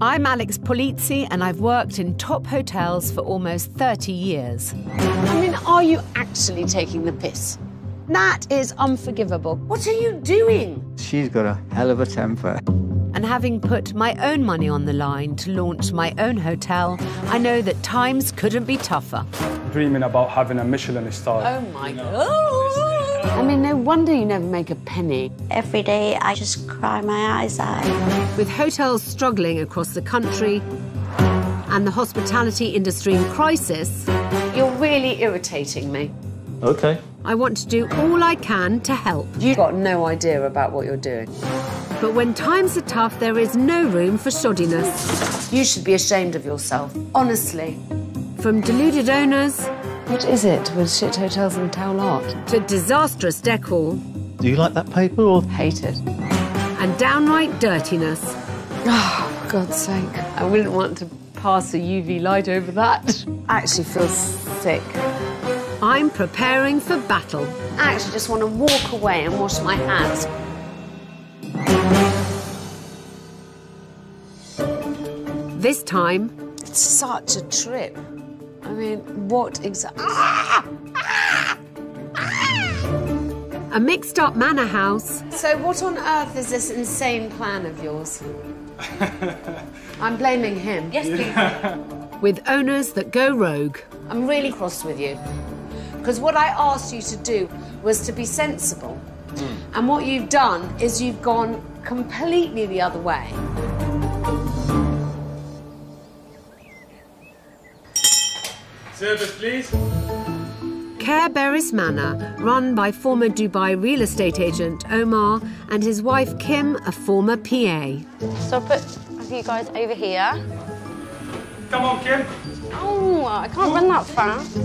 I'm Alex Polizzi, and I've worked in top hotels for almost 30 years. I mean, are you actually taking the piss? That is unforgivable. What are you doing? She's got a hell of a temper. And having put my own money on the line to launch my own hotel, I know that times couldn't be tougher. Dreaming about having a Michelin star. Oh my God. I mean, no wonder you never make a penny. Every day I just cry my eyes out. With hotels struggling across the country and the hospitality industry in crisis, You're really irritating me. OK. I want to do all I can to help. You've got no idea about what you're doing. But when times are tough, there is no room for shoddiness. You should be ashamed of yourself, honestly. From deluded owners... What is it with shit hotels and towel art? ...to disastrous decor... Do you like that paper or...? Hate it. ...and downright dirtiness. Oh, for God's sake. I wouldn't want to pass a UV light over that. I actually feel sick. I'm preparing for battle. I actually just want to walk away and wash my hands. This time... It's such a trip. I mean, what exactly... A mixed-up manor house... So what on earth is this insane plan of yours? I'm blaming him. Yes, please. ...with owners that go rogue. I'm really cross with you. Because what I asked you to do was to be sensible. And what you've done is you've gone completely the other way. Service, please. Caer Beris Manor, run by former Dubai real estate agent Omar and his wife Kim, a former PA. So I'll put a few guys over here. Come on, Kim. Oh, I can't run that fast.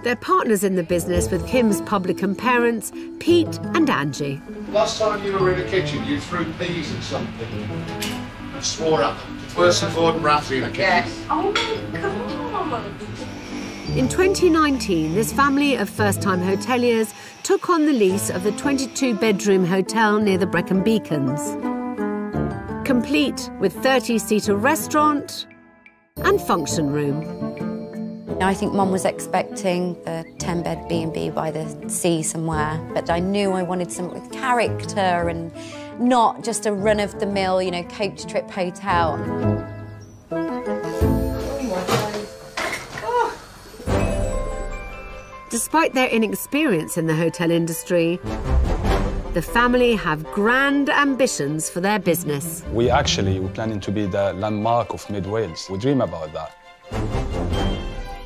They're partners in the business with Kim's publican parents, Pete and Angie. Last time you were in the kitchen, you threw peas at something. I swore at them. Worse than Gordon Ramsay in a kitchen. Yes. Oh my God. In 2019, this family of first-time hoteliers took on the lease of the 22-bedroom hotel near the Brecon Beacons, complete with 30-seater restaurant and function room. I think Mum was expecting a 10-bed B&B by the sea somewhere, but I knew I wanted something with character and not just a run-of-the-mill, you know, coach trip hotel. Despite their inexperience in the hotel industry, the family have grand ambitions for their business. We're planning to be the landmark of Mid Wales. We dream about that.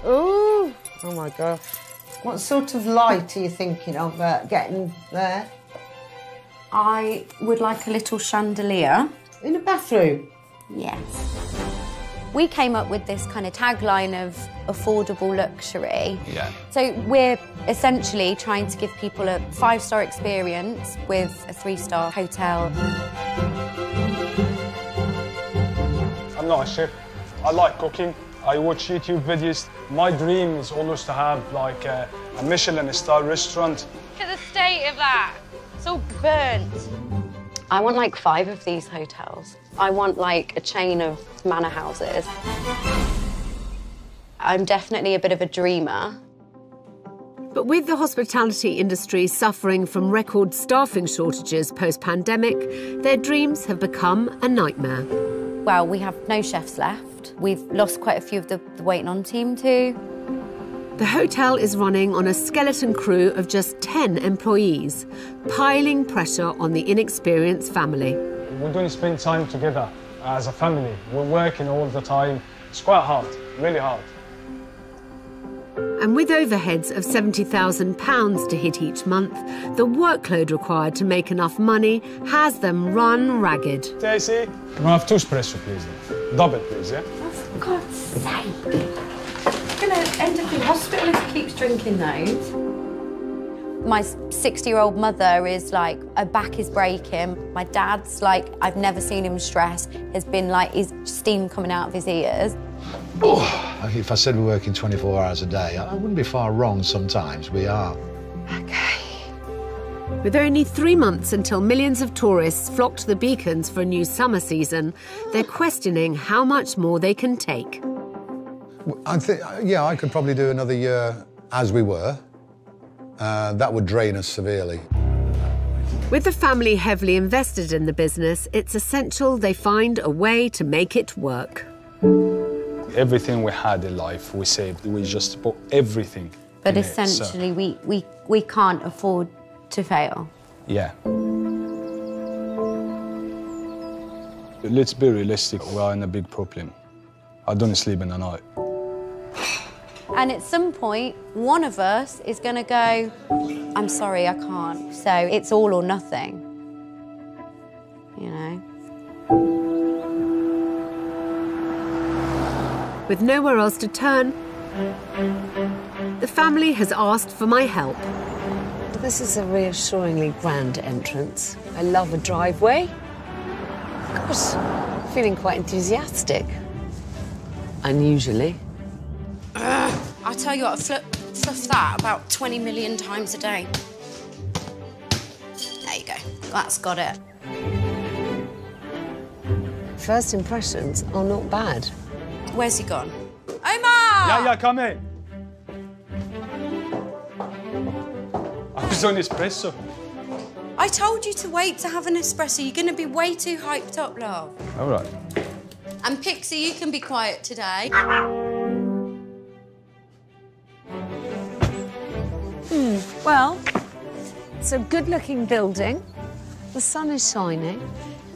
Oh my God. What sort of light are you thinking of getting there? I would like a little chandelier. In a bathroom? Yes. We came up with this kind of tagline of affordable luxury. Yeah. So we're essentially trying to give people a 5-star experience with a 3-star hotel. I'm not a chef. I like cooking. I watch YouTube videos. My dream is always to have like a Michelin star restaurant. Look at the state of that. It's all burnt. I want like 5 of these hotels. I want like a chain of manor houses. I'm definitely a bit of a dreamer. But with the hospitality industry suffering from record staffing shortages post-pandemic, their dreams have become a nightmare. Well, we have no chefs left. We've lost quite a few of the waiting on team too. The hotel is running on a skeleton crew of just 10 employees, piling pressure on the inexperienced family. We're going to spend time together as a family. We're working all the time. It's quite hard, really hard. And with overheads of £70,000 to hit each month, the workload required to make enough money has them run ragged. Stacey, can I have 2 espresso, please? Double, please, yeah? For God's sake. Going to end up in hospital if he keeps drinking those. My 60-year-old mother is like, her back is breaking. My dad's like, I've never seen him stressed. Has been like, his steam coming out of his ears. Oh, if I said we're working 24 hours a day, I wouldn't be far wrong sometimes. We are. Okay. With only 3 months until millions of tourists flock to the beacons for a new summer season, they're questioning how much more they can take. Yeah, I could probably do another year as we were. That would drain us severely. With the family heavily invested in the business, it's essential they find a way to make it work. Everything we had in life, we saved. We just put everything. But in essentially, we can't afford to fail. Yeah. Let's be realistic. We are in a big problem. I don't sleep in the night. And at some point, one of us is going to go, I'm sorry, I can't. So it's all or nothing, you know? With nowhere else to turn, the family has asked for my help. This is a reassuringly grand entrance. I love a driveway. Gosh, feeling quite enthusiastic. Unusually. I tell you what, I fluff that about 20 million times a day. There you go. That's got it. First impressions are not bad. Where's he gone? Omar! Yeah, come in. I was on espresso. I told you to wait to have an espresso. You're going to be way too hyped up, love. All right. And Pixie, you can be quiet today. Well, it's a good-looking building. The sun is shining.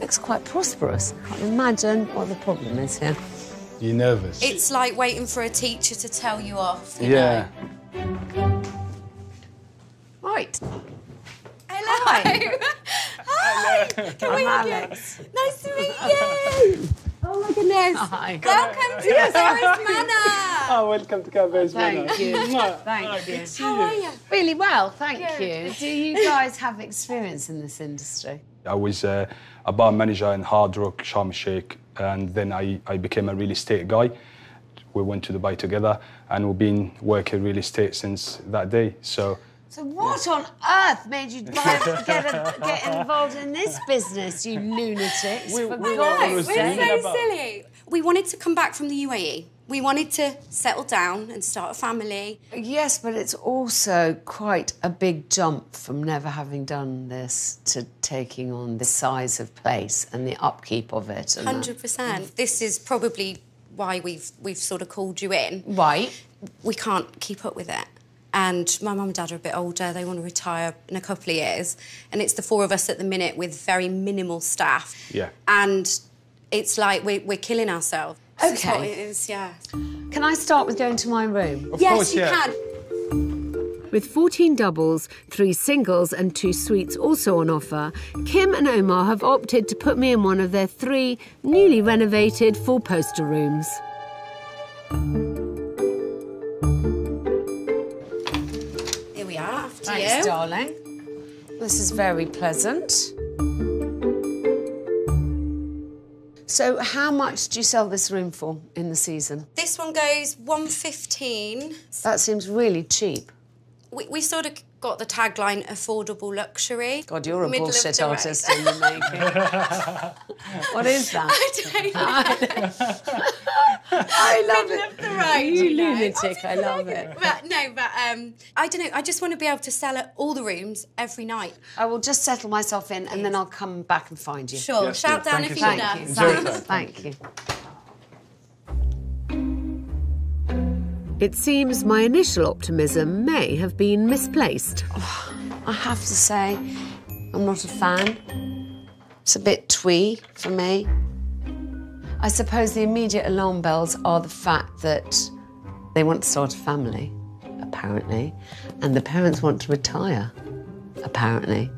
Looks quite prosperous. Can't imagine what the problem is here. You nervous? It's like waiting for a teacher to tell you off, you Yeah. know. Right. Hello. Hi. Hi. I'm Alex. Nice to meet you. Oh, my goodness. Hi. Welcome to Caer Beris Manor. Oh, welcome to Caer Beris Manor. Thank you. Thank you. How are you? Really well, thank you. Do you guys have experience in this industry? I was a bar manager in Hard Rock, Sharm el-Sheikh, and then I became a real estate guy. We went to Dubai together, and we've been working real estate since that day. So what on earth made you get involved in this business, you lunatics? For God's sake. We're so silly. We wanted to come back from the UAE. We wanted to settle down and start a family. Yes, but it's also quite a big jump from never having done this to taking on the size of place and the upkeep of it. 100%. This is probably why we've sort of called you in. Right. We can't keep up with it. And my mum and dad are a bit older. They want to retire in a couple of years. And it's the four of us at the minute with very minimal staff. Yeah. And it's like we're killing ourselves. This is what OK. it is, yeah. Can I start with going to my room? Of Yes, course, you yeah. can. With 14 doubles, 3 singles and 2 suites also on offer, Kim and Omar have opted to put me in one of their 3 newly renovated four-poster rooms. Here we are, after Thanks, you. darling. This is very pleasant. So how much do you sell this room for in the season? This one goes 115. That seems really cheap. We sort of got the tagline affordable luxury. God, you're a Middle of bullshit the road. artist in the making. What is that? I don't know. I love Middle it. of the road, You you know. lunatic, I love it. But I don't know. I just want to be able to sell all the rooms every night. I will just settle myself in and then I'll come back and find you. Sure. Yes, Shout do. down Thank if you you're so done. Thank you. Enjoy Thanks. it. Thank you. It seems my initial optimism may have been misplaced. I have to say, I'm not a fan. It's a bit twee for me. I suppose the immediate alarm bells are the fact that they want to start a family, apparently, and the parents want to retire, apparently.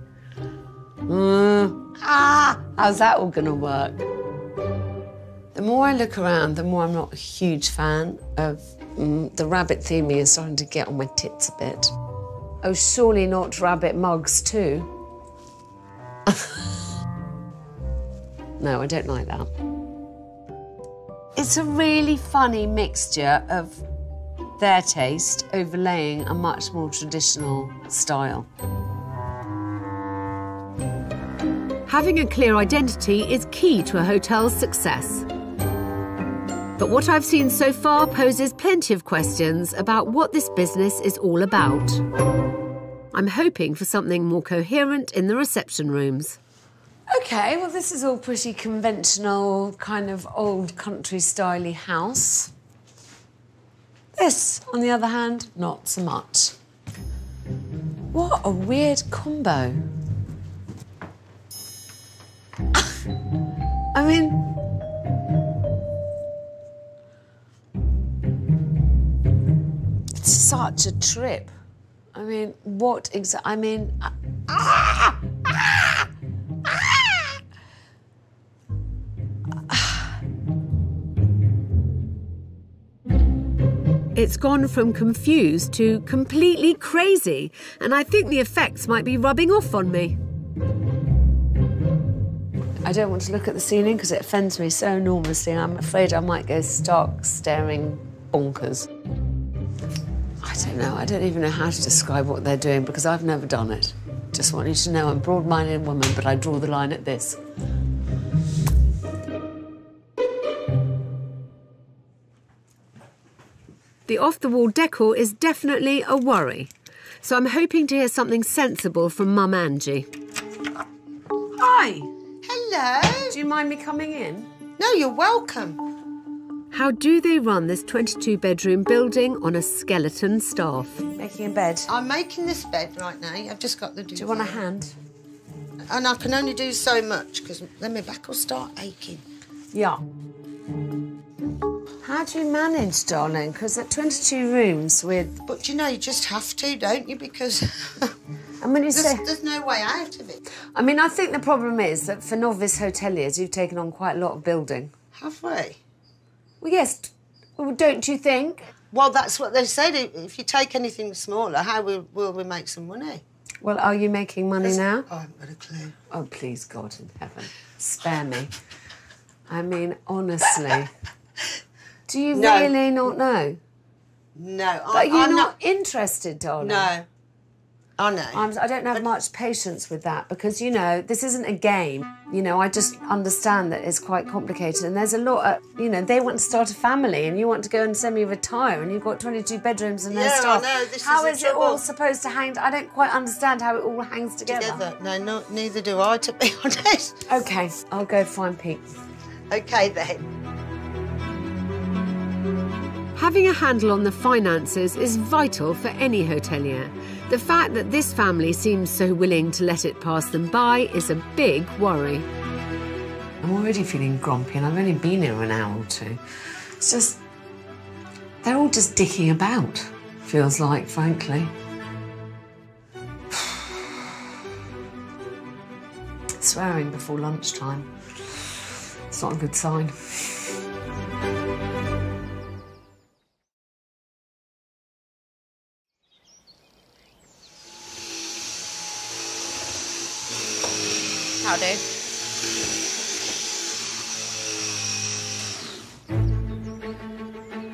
How's that all gonna work? The more I look around, the more I'm not a huge fan of the rabbit theming is starting to get on my tits a bit. Oh, surely not rabbit mugs too. No, I don't like that. It's a really funny mixture of their taste overlaying a much more traditional style. Having a clear identity is key to a hotel's success. But what I've seen so far poses plenty of questions about what this business is all about. I'm hoping for something more coherent in the reception rooms. OK, well, this is all pretty conventional, kind of old country-style-y house. This, on the other hand, not so much. What a weird combo. I mean... it's such a trip. I mean, what exactly... I mean... It's gone from confused to completely crazy, and I think the effects might be rubbing off on me. I don't want to look at the ceiling because it offends me so enormously. I'm afraid I might go stark staring bonkers. I don't know. I don't even know how to describe what they're doing because I've never done it. Just want you to know I'm a broad-minded woman, but I draw the line at this. The off-the-wall decor is definitely a worry, so I'm hoping to hear something sensible from Mum Angie. Hi. Hello. Do you mind me coming in? No, you're welcome. How do they run this 22-bedroom building on a skeleton staff? Making a bed. I'm making this bed right now. I've just got the duvet. Do you want a hand? And I can only do so much because then my back will start aching. Yeah. How do you manage, darling? Because at 22 rooms with... But, you know, you just have to, don't you? Because and when you say... there's no way out of it. I mean, I think the problem is that for novice hoteliers, you've taken on quite a lot of building. Have we? Well, yes. Well, don't you think? Well, that's what they said. If you take anything smaller, how will we make some money? Well, are you making money now? I haven't got a clue. Oh, please, God in heaven. Spare me. I mean, honestly... Do you really not know? No. But you're not interested, darling? No. I know. I don't have much patience with that because, you know, this isn't a game. You know, I just understand that it's quite complicated and there's a lot of, you know, they want to start a family and you want to go and semi-retire and you've got 22 bedrooms and their stuff. I know. How is it all supposed to hang? I don't quite understand how it all hangs together. No, neither do I, to be honest. OK, I'll go find Pete. OK, then. Having a handle on the finances is vital for any hotelier. The fact that this family seems so willing to let it pass them by is a big worry. I'm already feeling grumpy and I've only been here an hour or two. It's just... they're all just dicking about, feels like, frankly. Swearing before lunchtime. It's not a good sign. Howdy.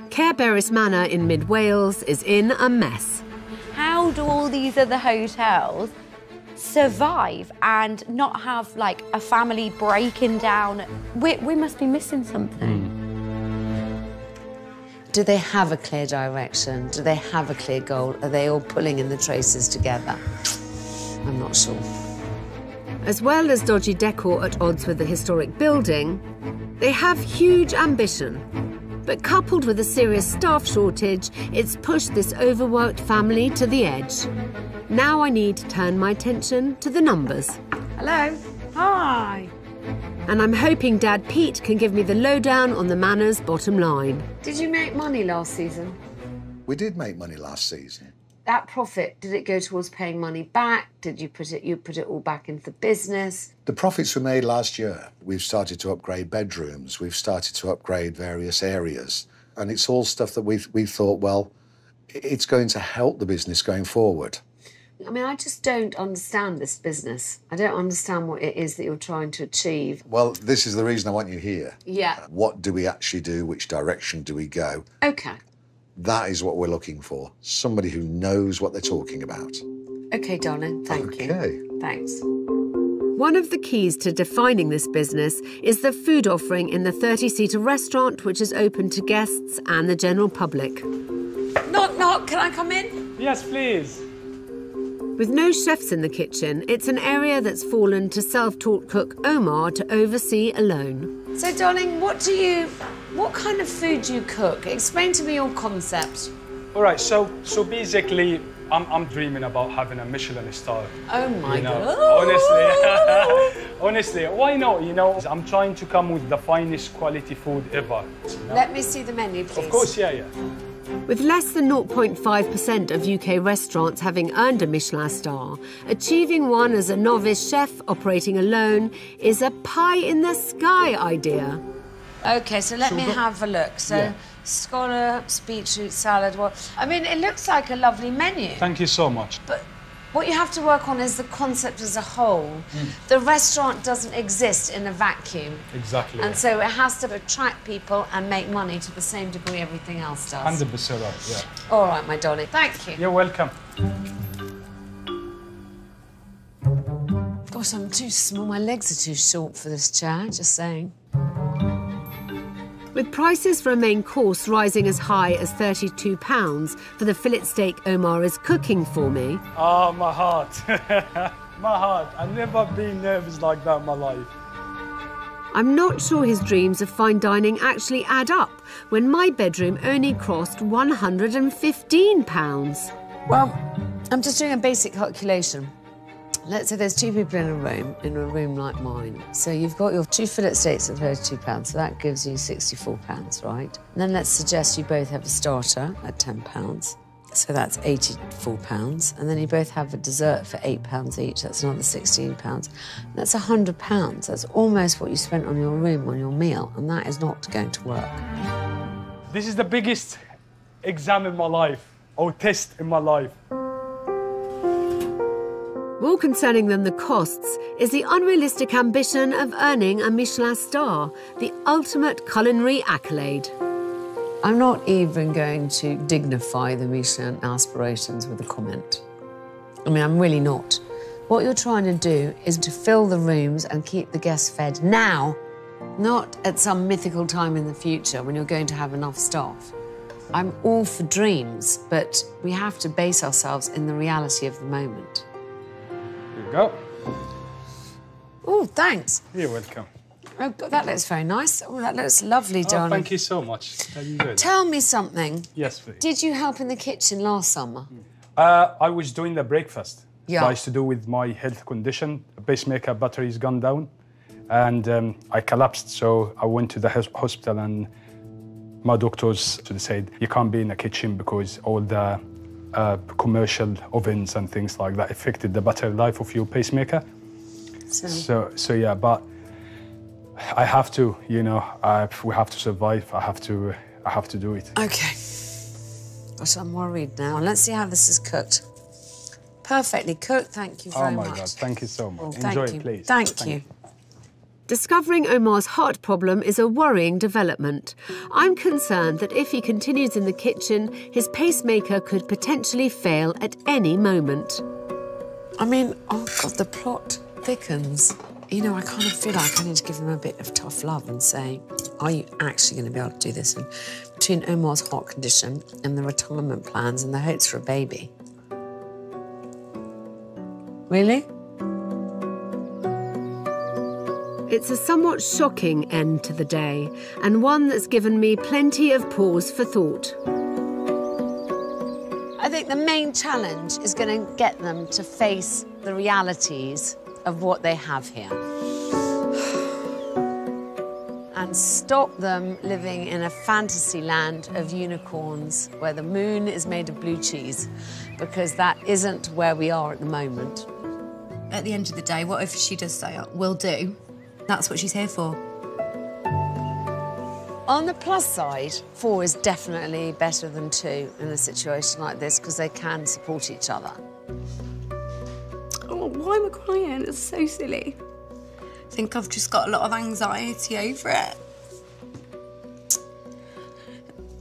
Caer Beris Manor in mid-Wales is in a mess. How do all these other hotels survive and not have, like, a family breaking down? We must be missing something. Do they have a clear direction? Do they have a clear goal? Are they all pulling in the traces together? I'm not sure. As well as dodgy decor at odds with the historic building, they have huge ambition. But coupled with a serious staff shortage, it's pushed this overworked family to the edge. Now I need to turn my attention to the numbers. Hello. Hi. And I'm hoping Dad Pete can give me the lowdown on the Manor's bottom line. Did you make money last season? We did make money last season. That profit, did it go towards paying money back? Did you put it all back into the business? The profits were made last year. We've started to upgrade bedrooms. We've started to upgrade various areas. And it's all stuff that we thought, well, it's going to help the business going forward. I mean, I just don't understand this business. I don't understand what it is that you're trying to achieve. Well, this is the reason I want you here. Yeah. What do we actually do? Which direction do we go? OK. That is what we're looking for. Somebody who knows what they're talking about. OK, darling. Thank you. OK. Thanks. One of the keys to defining this business is the food offering in the 30-seater restaurant, which is open to guests and the general public. Knock, knock, can I come in? Yes, please. With no chefs in the kitchen, it's an area that's fallen to self-taught cook Omar to oversee alone. So, darling, what kind of food do you cook? Explain to me your concept. All right, so basically, I'm dreaming about having a Michelin star. Oh my God. Honestly, why not? You know, I'm trying to come with the finest quality food ever. You know? Let me see the menu, please. Of course, yeah. With less than 0.5% of UK restaurants having earned a Michelin star, achieving one as a novice chef operating alone is a pie-in-the-sky idea. OK, so let me have a look. So, scallops, beetroot salad. Well, I mean, it looks like a lovely menu. Thank you so much. But what you have to work on is the concept as a whole. The restaurant doesn't exist in a vacuum. Exactly. And so it has to attract people and make money to the same degree everything else does. 100% right, yeah. All right, my darling. Thank you. You're welcome. Gosh, I'm too small. My legs are too short for this chair, just saying. With prices for a main course rising as high as £32 for the fillet steak Omar is cooking for me. Oh, my heart. My heart. I've never been nervous like that in my life. I'm not sure his dreams of fine dining actually add up when my bedroom only cost £115. Well, I'm just doing a basic calculation. Let's say there's two people in a room like mine. So you've got your 2 fillet steaks at £32, so that gives you £64, right? And then let's suggest you both have a starter at £10, so that's £84. And then you both have a dessert for £8 each, that's another £16. That's £100. That's almost what you spent on your room, on your meal, and that is not going to work. This is the biggest exam in my life, or test in my life. More concerning than the costs is the unrealistic ambition of earning a Michelin star, the ultimate culinary accolade. I'm not even going to dignify the Michelin aspirations with a comment. I mean, I'm really not. What you're trying to do is to fill the rooms and keep the guests fed now, not at some mythical time in the future when you're going to have enough staff. I'm all for dreams, but we have to base ourselves in the reality of the moment. Here you go. Oh, thanks. You're welcome. Oh, God, that looks very nice. Oh, that looks lovely, darling. Oh, thank you so much. That'd be good. Tell me something. Yes, please. Did you help in the kitchen last summer? I was doing the breakfast. Yeah. I used to do with my health condition. A pacemaker battery's gone down, and I collapsed. So I went to the hospital, and my doctors said you can't be in the kitchen because all the commercial ovens and things like that affected the battery life of your pacemaker. So yeah, but I have to, you know, we have to survive. I have to do it. Okay. Gosh, I'm worried now. Let's see how this is cooked. Perfectly cooked, thank you very much. Oh my God, thank you so much. Oh, Enjoy thank you. it, please. Thank you. Discovering Omar's heart problem is a worrying development. I'm concerned that if he continues in the kitchen, his pacemaker could potentially fail at any moment. I mean, oh God, the plot thickens. You know, I kind of feel like I need to give him a bit of tough love and say, are you actually going to be able to do this? And between Omar's heart condition and the retirement plans and the hopes for a baby. Really? It's a somewhat shocking end to the day, and one that's given me plenty of pause for thought. I think the main challenge is going to get them to face the realities of what they have here. And stop them living in a fantasy land of unicorns where the moon is made of blue cheese, because that isn't where we are at the moment. At the end of the day, what if she does say, will do? That's what she's here for. On the plus side, 4 is definitely better than 2 in a situation like this because they can support each other. Oh, why am I crying? It's so silly. I think I've just got a lot of anxiety over it.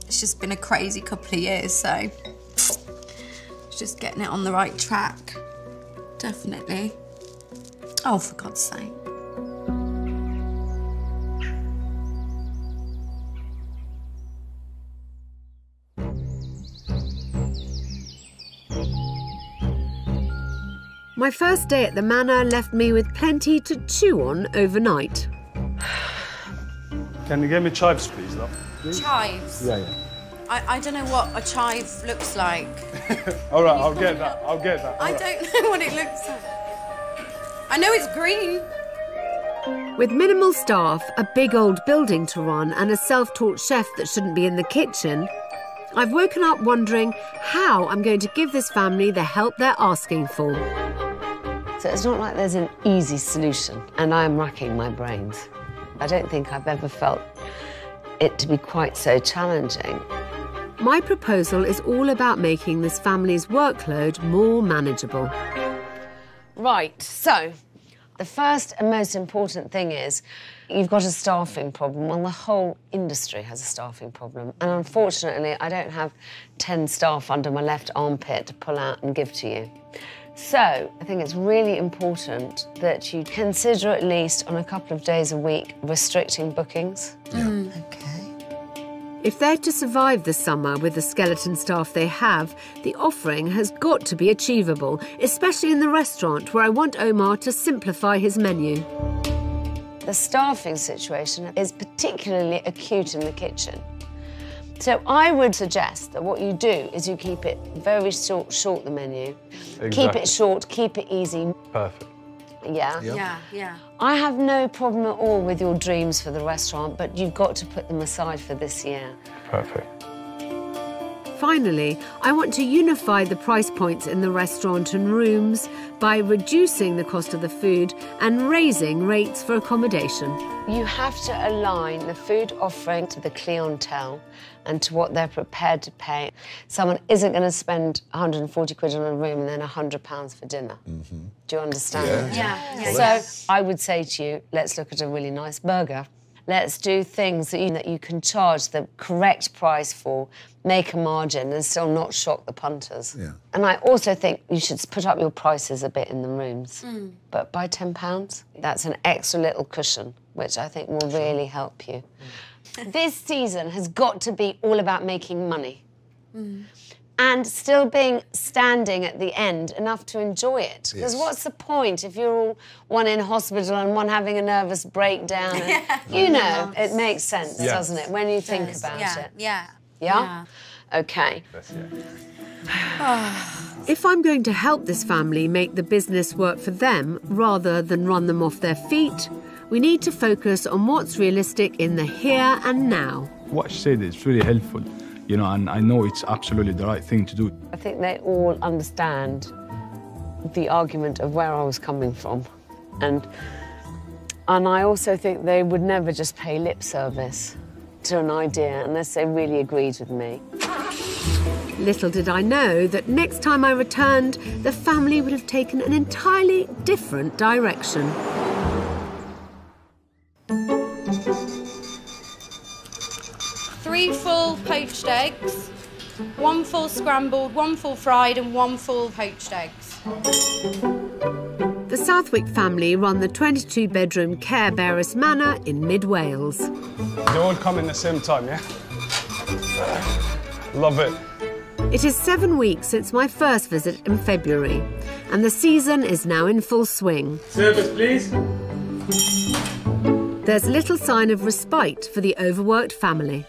It's just been a crazy couple of years, so it's just getting it on the right track. Definitely. Oh, for God's sake. My first day at the manor left me with plenty to chew on overnight. Can you give me chives, please, though? Chives? Yeah. I don't know what a chive looks like. All right, I'll get that. I'll get that. I don't know what it looks like. I know it's green. With minimal staff, a big old building to run and a self-taught chef that shouldn't be in the kitchen, I've woken up wondering how I'm going to give this family the help they're asking for. So it's not like there's an easy solution, and I am racking my brains. I don't think I've ever felt it to be quite so challenging. My proposal is all about making this family's workload more manageable. Right, so the first and most important thing is you've got a staffing problem. Well, the whole industry has a staffing problem. And unfortunately, I don't have 10 staff under my left armpit to pull out and give to you. So I think it's really important that you consider, at least on a couple of days a week, restricting bookings. Yeah. OK. If they're to survive the summer with the skeleton staff they have, the offering has got to be achievable, especially in the restaurant where I want Omar to simplify his menu. The staffing situation is particularly acute in the kitchen. So I would suggest that what you do is you keep it very short, the menu. Exactly. Keep it short, keep it easy. Perfect. Yeah? Yep. Yeah. I have no problem at all with your dreams for the restaurant, but you've got to put them aside for this year. Perfect. Finally, I want to unify the price points in the restaurant and rooms by reducing the cost of the food and raising rates for accommodation. You have to align the food offering to the clientele and to what they're prepared to pay. Someone isn't going to spend 140 quid on a room and then £100 for dinner. Mm-hmm. Do you understand? Yeah. So I would say to you, let's look at a really nice burger. Let's do things that you can charge the correct price for, make a margin and still not shock the punters. Yeah. And I also think you should put up your prices a bit in the rooms. But by £10, that's an extra little cushion, which I think will really help you. This season has got to be all about making money. And still being standing at the end enough to enjoy it. Because what's the point if you're all one in hospital and one having a nervous breakdown? And, you know, it makes sense, doesn't it, when you think about it? Yeah? OK. If I'm going to help this family make the business work for them rather than run them off their feet, we need to focus on what's realistic in the here and now. What she said is really helpful. You know, and I know it's absolutely the right thing to do. I think they all understand the argument of where I was coming from. And I also think they would never just pay lip service to an idea unless they really agreed with me. Little did I know that next time I returned, the family would have taken an entirely different direction. 3 full poached eggs, 1 full scrambled, 1 full fried and 1 full poached eggs. The Southwick family run the 22-bedroom Caer Beris Manor in mid-Wales. They all come in the same time, yeah? Love it. It is 7 weeks since my first visit in February, and the season is now in full swing. Service, please. There's little sign of respite for the overworked family.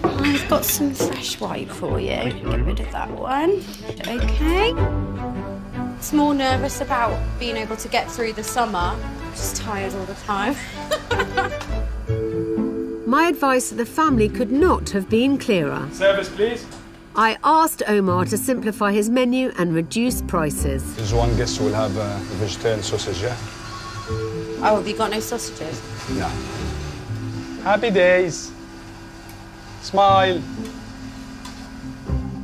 I've got some fresh white for you. Get rid of that one. OK. It's more nervous about being able to get through the summer. I'm just tired all the time. My advice to the family could not have been clearer. Service, please. I asked Omar to simplify his menu and reduce prices. There's one guest who will have a vegetarian sausage, yeah? Oh, have you got no sausages? No. Happy days. Smile.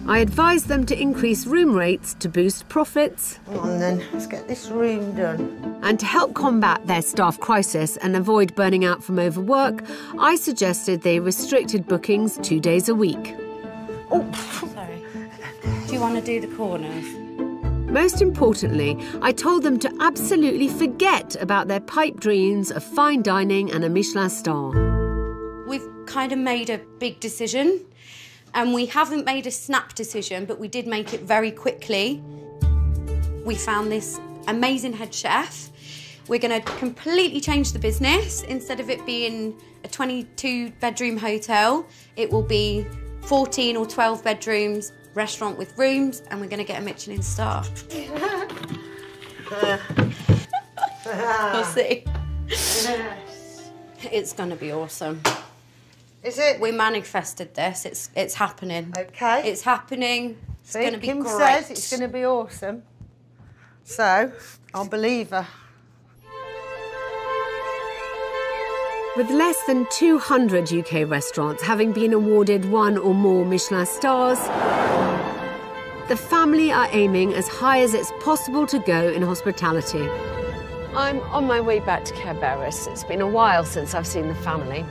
I advised them to increase room rates to boost profits. Come on then, let's get this room done. And to help combat their staff crisis and avoid burning out from overwork, I suggested they restricted bookings 2 days a week. Oh, sorry. Do you want to do the corners? Most importantly, I told them to absolutely forget about their pipe dreams of fine dining and a Michelin star. We've kind of made a big decision, and we haven't made a snap decision, but we did make it very quickly. We found this amazing head chef. We're going to completely change the business. Instead of it being a 22-bedroom hotel, it will be 14 or 12 bedrooms, restaurant with rooms, and we're going to get a Michelin star. We'll see. It's going to be awesome. Is it? We manifested this. It's happening. Okay. It's happening. It's going to be Kim great. says it's going to be awesome. So, I'll believe her. With less than 200 UK restaurants having been awarded 1 or more Michelin stars, the family are aiming as high as it's possible to go in hospitality. I'm on my way back to Caer Beris. It's been a while since I've seen the family.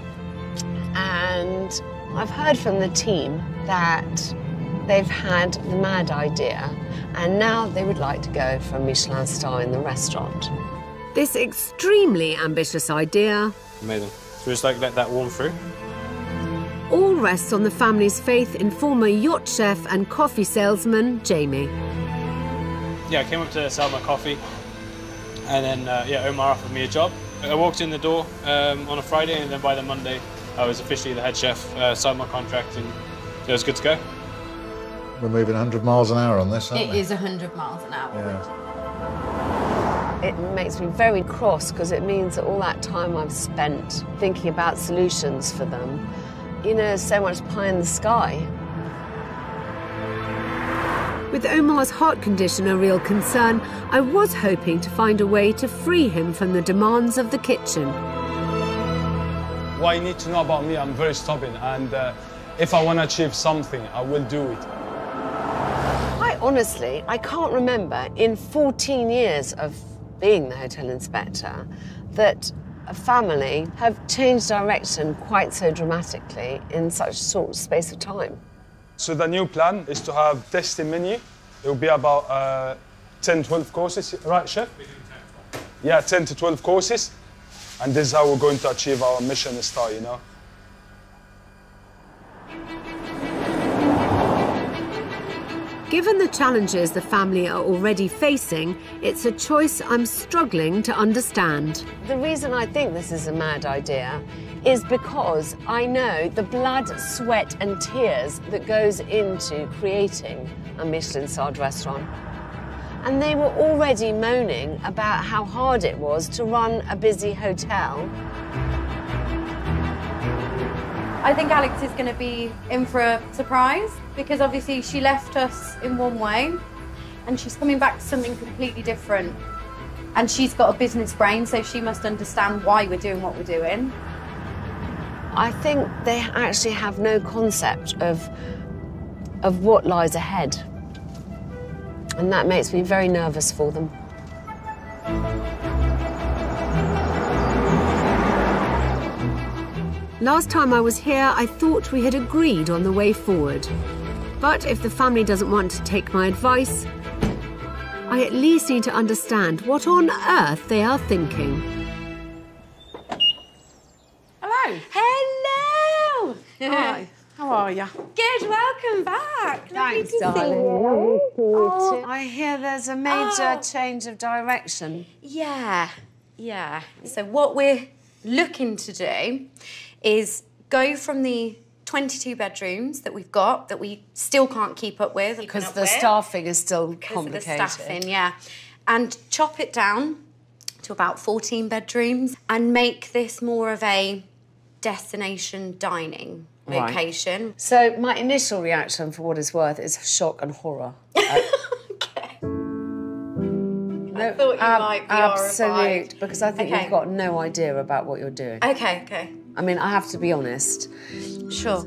And I've heard from the team that they've had the mad idea and now they would like to go for a Michelin star in the restaurant. This extremely ambitious idea Amazing. So just like let that warm through. all rests on the family's faith in former yacht chef and coffee salesman Jamie. Yeah, I came up to sell my coffee, and then Omar offered me a job. I walked in the door on a Friday, and then by the Monday I was officially the head chef, signed my contract, and it was good to go. We're moving 100 miles an hour on this, aren't It we? is 100 miles an hour. Yeah. It makes me very cross because it means that all that time I've spent thinking about solutions for them, you know, so much pie in the sky. With Omar's heart condition a real concern, I was hoping to find a way to free him from the demands of the kitchen. What you need to know about me, I'm very stubborn, and if I want to achieve something, I will do it. Quite honestly, I can't remember in 14 years of being the hotel inspector that a family have changed direction quite so dramatically in such a short space of time. So the new plan is to have tasting menu. It will be about 10, 12 courses, right, chef? Yeah, 10 to 12 courses. And this is how we're going to achieve our Michelin star, you know? Given the challenges the family are already facing, it's a choice I'm struggling to understand. The reason I think this is a mad idea is because I know the blood, sweat and tears that goes into creating a Michelin-starred restaurant. And they were already moaning about how hard it was to run a busy hotel. I think Alex is going to be in for a surprise because obviously she left us in one way and she's coming back to something completely different. And she's got a business brain, so she must understand why we're doing what we're doing. I think they actually have no concept of what lies ahead. And that makes me very nervous for them. Last time I was here, I thought we had agreed on the way forward. But if the family doesn't want to take my advice, I at least need to understand what on earth they are thinking. Hello. Hello. Hi. How are you? Good. Welcome back. Thanks, darling. Oh, I hear there's a major change of direction. Yeah. So what we're looking to do is go from the 22 bedrooms that we've got that we still can't keep up with. Because the staffing is still complicated. Because of the staffing, yeah. And chop it down to about 14 bedrooms and make this more of a destination dining location. Right. So my initial reaction, for what it's worth, is shock and horror. Okay. I thought you might be absolute, horrified. because I think you've got no idea about what you're doing. Okay. I mean, I have to be honest. Sure.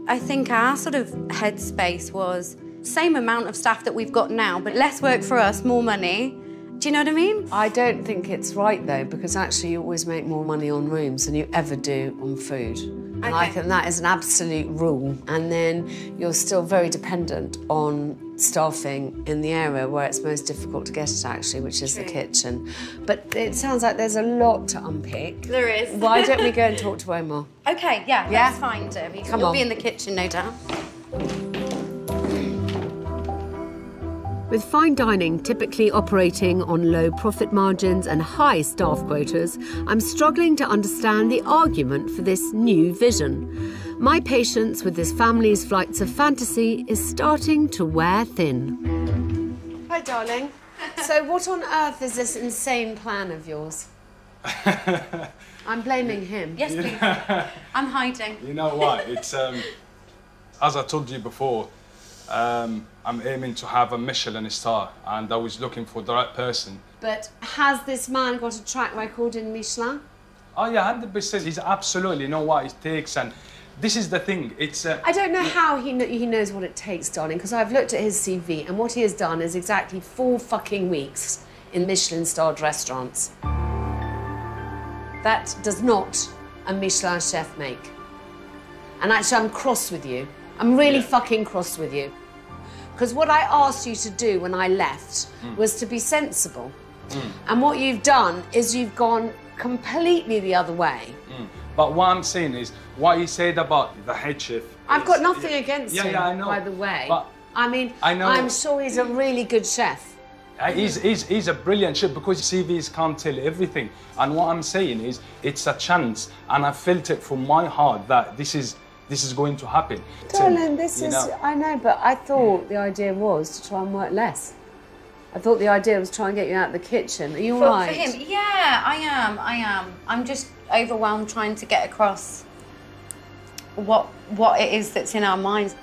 I think our sort of headspace was same amount of staff that we've got now, but less work for us, more money. Do you know what I mean? I don't think it's right, though, because actually you always make more money on rooms than you ever do on food. And I think that is an absolute rule. And then you're still very dependent on staffing in the area where it's most difficult to get it, actually, which is the kitchen. But it sounds like there's a lot to unpick. There is. Why don't we go and talk to Omar? Okay, yeah, let's find him. He'll be in the kitchen, no doubt. With fine dining typically operating on low profit margins and high staff quotas, I'm struggling to understand the argument for this new vision. My patience with this family's flights of fantasy is starting to wear thin. Hi, darling. So what on earth is this insane plan of yours? I'm blaming him. Yes, please. I'm hiding. You know what? It's, as I told you before, I'm aiming to have a Michelin star, and I was looking for the right person. But has this man got a track record in Michelin? Oh yeah, 100%. He's absolutely know what it takes, and this is the thing. It's. I don't know how he knows what it takes, darling, because I've looked at his CV, and what he has done is exactly 4 fucking weeks in Michelin-starred restaurants. That does not a Michelin chef make. And actually, I'm cross with you. I'm really fucking cross with you. Because what I asked you to do when I left was to be sensible. And what you've done is you've gone completely the other way. But what I'm saying is, what you said about the head chef... I've got nothing against him, I know. by the way. But I mean, I know. I'm sure he's a really good chef. He's a brilliant chef because CVs can't tell everything. And what I'm saying is, it's a chance. And I felt it from my heart that this is going to happen. Darling, I know, but I thought the idea was to try and work less. I thought the idea was to try and get you out of the kitchen. Are you all right? For him, yeah, I am. I'm just overwhelmed trying to get across what it is that's in our minds.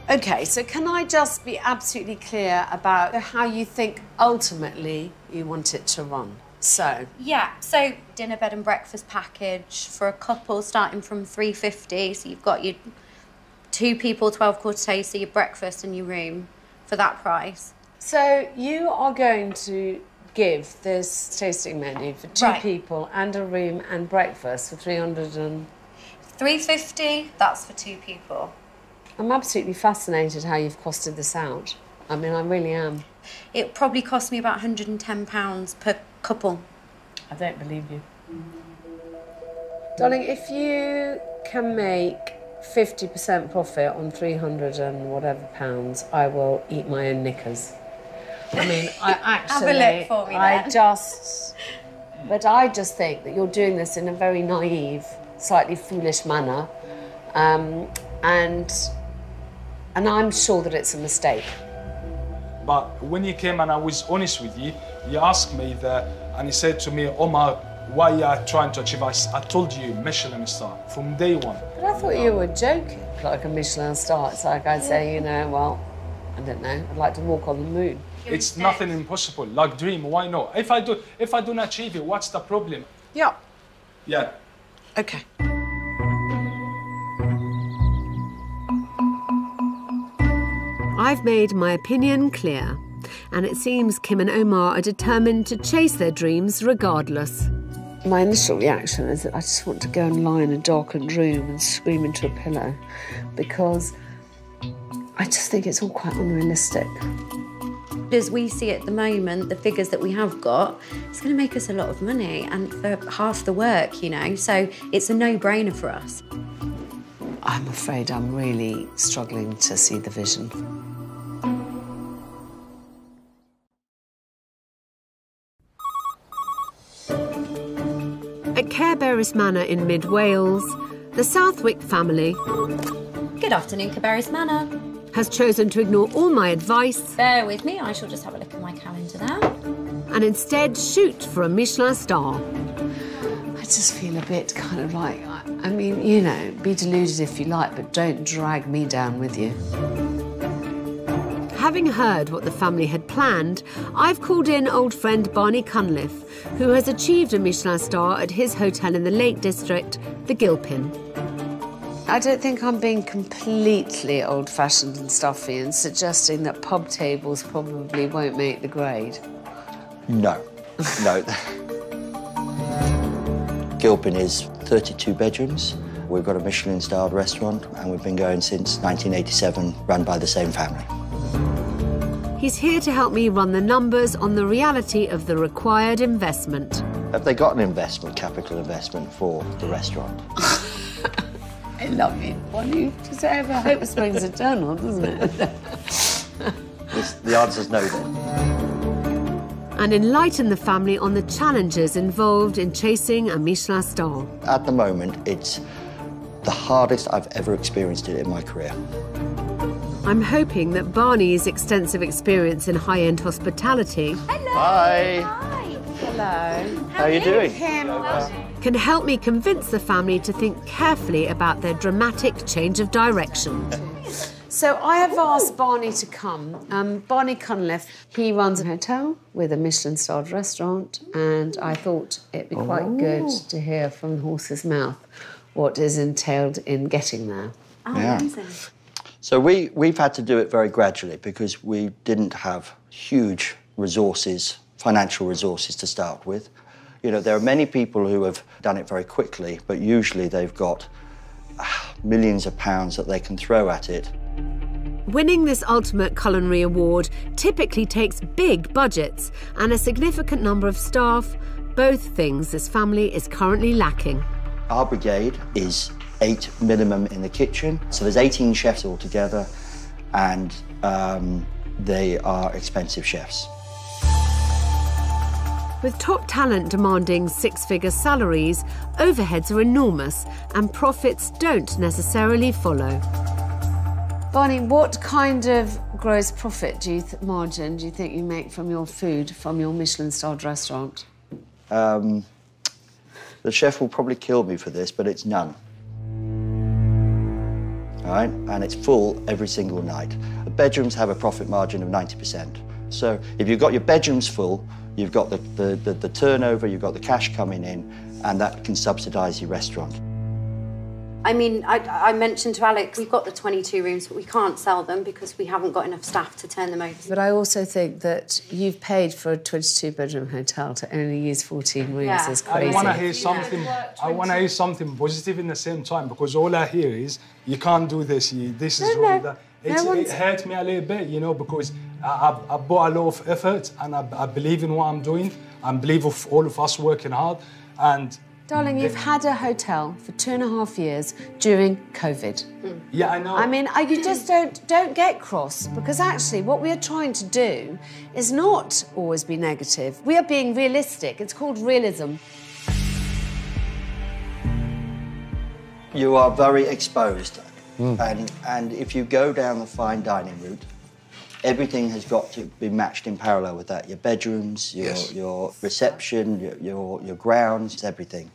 Okay, so can I just be absolutely clear about how you think ultimately you want it to run? So? Yeah, so dinner, bed and breakfast package for a couple starting from $350. So you've got your 2 people, 12 quarter days, so your breakfast and your room for that price. So you are going to give this tasting menu for 2 people and a room and breakfast for $350, that's for 2 people. I'm absolutely fascinated how you've costed this out. I mean, I really am. It probably cost me about £110 per couple. I don't believe you. Darling, if you can make 50% profit on 300 and whatever pounds, I will eat my own knickers. I mean, I actually... Have a look for me then. But I just think that you're doing this in a very naive, slightly foolish manner. And I'm sure that it's a mistake. But when you came and I was honest with you, you asked me that, and you said to me, Omar, what you are trying to achieve? I told you Michelin star from day one. But I thought you were joking, like a Michelin star. It's like I'd say, you know, well, I don't know, I'd like to walk on the moon. It's nothing impossible. Like dream, why not? If I don't achieve it, what's the problem? Yeah. Yeah. Okay. I've made my opinion clear, and it seems Kim and Omar are determined to chase their dreams regardless. My initial reaction is that I just want to go and lie in a darkened room and scream into a pillow, because I just think it's all quite unrealistic. As we see at the moment, the figures that we have got, it's going to make us a lot of money, and for half the work, you know, so it's a no-brainer for us. I'm afraid I'm really struggling to see the vision. At Caer Beris Manor in mid-Wales, the Southwick family... Good afternoon, Caer Beris Manor. ...has chosen to ignore all my advice... Bear with me, I shall just have a look at my calendar now. ...and instead shoot for a Michelin star. I just feel a bit kind of like, I mean, you know, be deluded if you like, but don't drag me down with you. Having heard what the family had planned, I've called in old friend Barney Cunliffe, who has achieved a Michelin star at his hotel in the Lake District, the Gilpin. I don't think I'm being completely old-fashioned and stuffy and suggesting that pub tables probably won't make the grade. No. No. Gilpin is 32 bedrooms, We've got a Michelin-starred restaurant, and we've been going since 1987, run by the same family. He's here to help me run the numbers on the reality of the required investment. Have they got an investment, capital investment, for the restaurant? I love it. What do you just say? I hope springs eternal, doesn't it? The answer's no then. And enlighten the family on the challenges involved in chasing a Michelin star. At the moment, it's the hardest I've ever experienced it in my career. I'm hoping that Barney's extensive experience in high-end hospitality Hi. Hello. How are you doing? can help me convince the family to think carefully about their dramatic change of direction. So I have asked Barney to come. Barney Cunliffe, he runs a hotel with a Michelin-starred restaurant, and I thought it'd be quite good to hear from the horse's mouth what is entailed in getting there. Oh, Yeah. amazing. So we've had to do it very gradually because we didn't have huge resources, financial resources to start with. You know, there are many people who have done it very quickly, but usually they've got millions of pounds that they can throw at it. Winning this ultimate culinary award typically takes big budgets and a significant number of staff, both things this family is currently lacking. Our brigade is 8 minimum in the kitchen, so there's 18 chefs altogether, and they are expensive chefs. With top talent demanding six-figure salaries, overheads are enormous and profits don't necessarily follow. Barney, what kind of gross profit margin do you think you make from your food, from your Michelin-starred restaurant? The chef will probably kill me for this, but it's none. All right? And it's full every single night. The bedrooms have a profit margin of 90%. So if you've got your bedrooms full, you've got the turnover, you've got the cash coming in, and that can subsidise your restaurant. I mean, I mentioned to Alex, we've got the 22 rooms, but we can't sell them because we haven't got enough staff to turn them over. But I also think that you've paid for a 22-bedroom hotel to only use 14 rooms is crazy. I want to hear something. I want to hear something positive in the same time because all I hear is you can't do this. This is wrong. It hurt me a little bit, you know, because I brought a lot of effort and I believe in what I'm doing. I believe of all of us working hard and. Darling, you've had a hotel for 2.5 years during COVID. Yeah, I know. I mean, you just don't get cross because actually what we are trying to do is not always be negative. We are being realistic. It's called realism. You are very exposed, and if you go down the fine dining route, everything has got to be matched in parallel with that. Your bedrooms, your reception, your grounds, everything.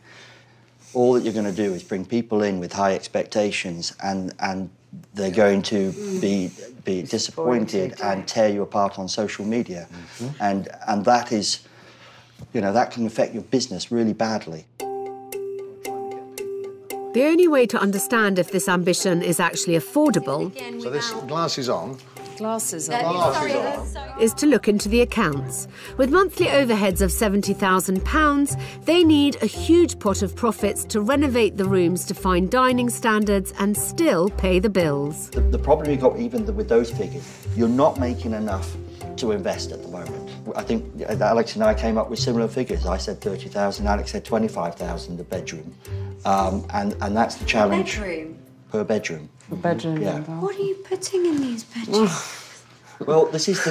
All that you're going to do is bring people in with high expectations, and they're going to be disappointed and tear you apart on social media, and that is, you know, that can affect your business really badly. The only way to understand if this ambition is actually affordable So this glass is on. Glasses is to look into the accounts. With monthly overheads of £70,000, they need a huge pot of profits to renovate the rooms to fine dining standards and still pay the bills. The problem you've got even with those figures, you're not making enough to invest at the moment. I think Alex and I came up with similar figures. I said 30,000, Alex said 25,000 a bedroom. And that's the challenge. Bedroom? Per bedroom. A bedroom. Yeah. What are you putting in these bedrooms? Well, this is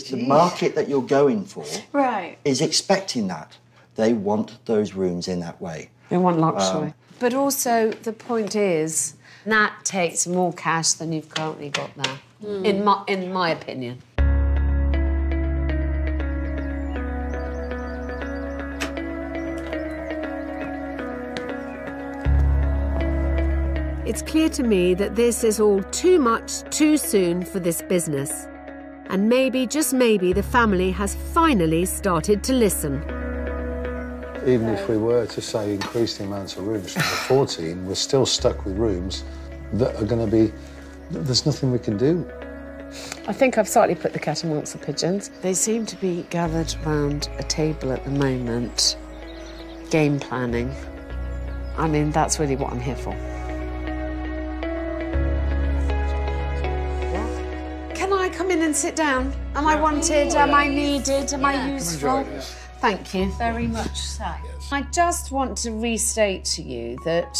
the market that you're going for. Right. Is expecting that. They want those rooms in that way. They want luxury. But also, the point is, that takes more cash than you've currently got there, in my opinion. It's clear to me that this is all too much, too soon for this business. And maybe, just maybe, the family has finally started to listen. Even if we were to, say, increase the amount of rooms from the 14, we're still stuck with rooms that are going to be... There's nothing we can do. I think I've slightly put the cat amongst the pigeons. They seem to be gathered round a table at the moment, game planning. I mean, that's really what I'm here for. and sit down? Am I wanted? Am I needed? Am I useful? Thank you. Very much so. I just want to restate to you that,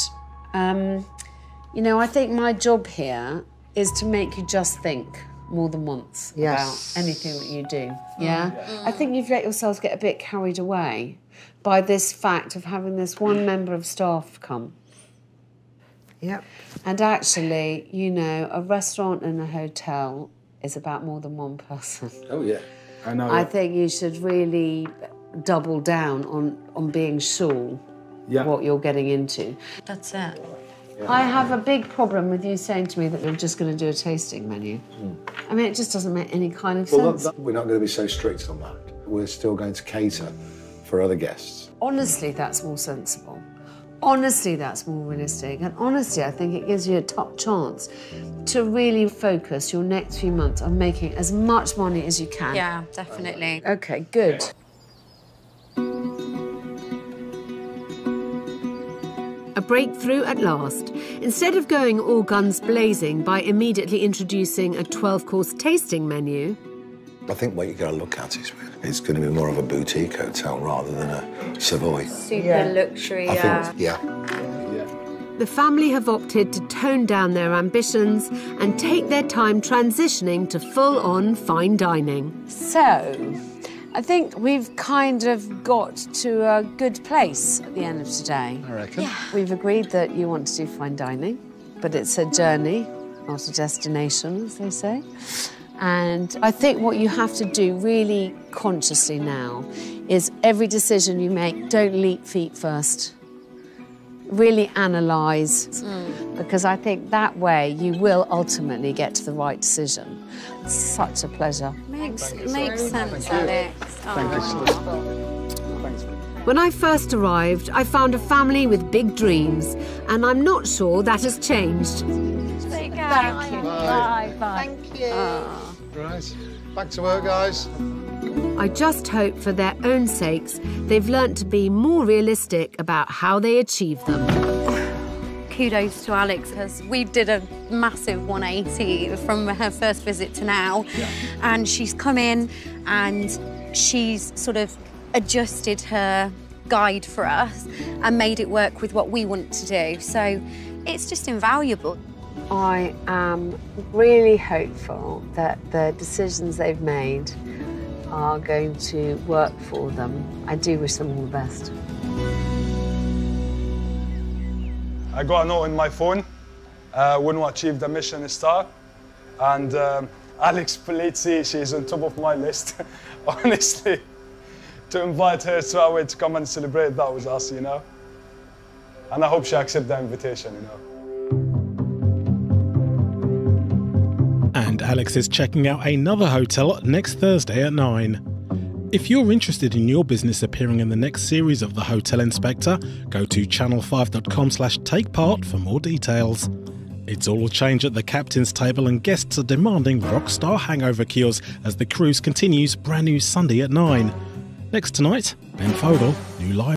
you know, I think my job here is to make you just think more than once about anything that you do. Yeah? I think you've let yourselves get a bit carried away by this fact of having this one member of staff come. Yep. And actually, you know, a restaurant and a hotel is about more than one person. Oh, yeah. I know. I think you should really double down on being sure what you're getting into. That's it. Yeah. I have a big problem with you saying to me that you're just going to do a tasting menu. I mean, it just doesn't make any kind of sense. We're not going to be so strict on that. We're still going to cater for other guests. Honestly, that's more sensible. Honestly, that's more realistic. And honestly, I think it gives you a top chance to really focus your next few months on making as much money as you can. Yeah, definitely. OK, good. A breakthrough at last. Instead of going all guns blazing by immediately introducing a 12-course tasting menu, I think what you've got to look at is it's going to be more of a boutique hotel rather than a Savoy. Super luxury, the family have opted to tone down their ambitions and take their time transitioning to full-on fine dining. So, I think we've kind of got to a good place at the end of today. I reckon. Yeah. We've agreed that you want to do fine dining, but it's a journey, not a destination, as they say. And I think what you have to do really consciously now is every decision you make, don't leap feet first. Really analyse, because I think that way you will ultimately get to the right decision. It's such a pleasure. Makes sense, Alex. Thank you so much. When I first arrived, I found a family with big dreams, and I'm not sure that has changed. Take care. Thank you. Bye. Thank you. Right, back to work, guys. I just hope for their own sakes they've learnt to be more realistic about how they achieve them. Kudos to Alex, because we did a massive 180 from her first visit to now. And she's come in and she's sort of adjusted her guide for us and made it work with what we want to do. So it's just invaluable. I am really hopeful that the decisions they've made are going to work for them. I do wish them all the best. I got a note on my phone when we achieved the Michelin star, and Alex Polizzi, she's on top of my list, honestly. To invite her to our way to come and celebrate, that was us, you know. And I hope she accepts the invitation, you know. And Alex is checking out another hotel next Thursday at 9. If you're interested in your business appearing in the next series of The Hotel Inspector, go to channel5.com/takepart for more details. It's all change at the captain's table and guests are demanding rockstar hangover cures as the cruise continues brand new Sunday at 9. Next tonight, Ben Fodel, new live.